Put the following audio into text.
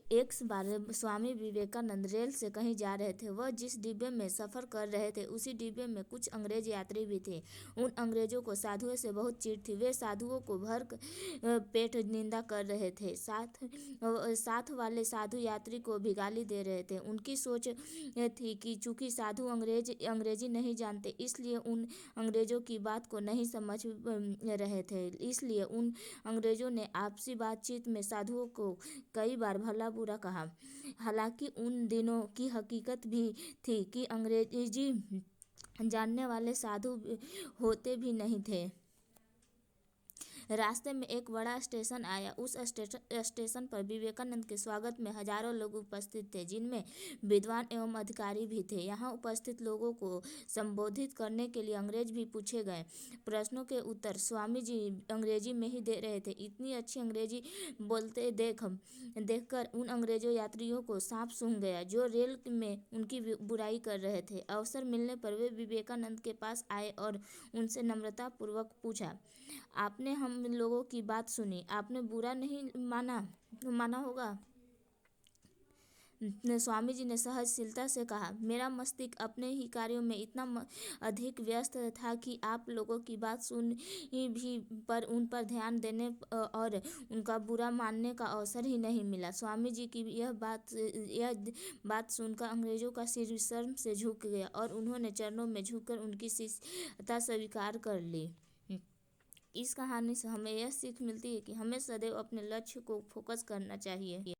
एक बार स्वामी विवेकानंद रेल से कहीं जा रहे थे। वह जिस डिब्बे में सफर कर रहे थे उसी डिब्बे में कुछ अंग्रेज यात्री भी थे। उन अंग्रेजों को साधुओं से बहुत चिढ़ थी। वे साधुओं को भर पेट निंदा कर रहे थे, साथ वाले साधु यात्री को भी गाली दे रहे थे। उनकी सोच थी कि चूंकि साधु अंग्रेजी नहीं जानते, इसलिए उन अंग्रेजों की बात को नहीं समझ रहे थे। इसलिए उन अंग्रेजों ने आपसी बातचीत में साधुओं को कई बार भला बुरा कहा। हालांकि उन दिनों की हकीकत भी थी कि अंग्रेजी जानने वाले साधु होते भी नहीं थे। रास्ते में एक बड़ा स्टेशन आया। उस स्टेशन पर विवेकानंद के स्वागत में हजारों लोग उपस्थित थे, जिनमें विद्वान एवं अधिकारी भी थे। यहाँ उपस्थित लोगों को संबोधित करने के लिए अंग्रेज भी पूछे गए। प्रश्नों के उत्तर स्वामी जी अंग्रेजी में ही दे रहे थे। इतनी अच्छी अंग्रेजी बोलते देखकर उन अंग्रेजों यात्रियों को सांप सूंघ गया, जो रेल में उनकी बुराई कर रहे थे। अवसर मिलने पर वे विवेकानंद के पास आए और उनसे नम्रतापूर्वक पूछा, आपने हम लोगों की बात सुनी, आपने बुरा नहीं माना होगा? स्वामी जी ने सहजशीलता से कहा, मेरा मस्तिष्क अपने ही कार्यों में इतना अधिक व्यस्त था कि आप लोगों की बात सुनी भी, पर उन पर ध्यान देने और उनका बुरा मानने का अवसर ही नहीं मिला। स्वामी जी की यह बात सुनकर अंग्रेजों का सिर शर्म से झुक गया और उन्होंने चरणों में झुककर उनकी शिष्यता स्वीकार कर ली। इस कहानी से हमें यह सीख मिलती है कि हमें सदैव अपने लक्ष्य को फोकस करना चाहिए।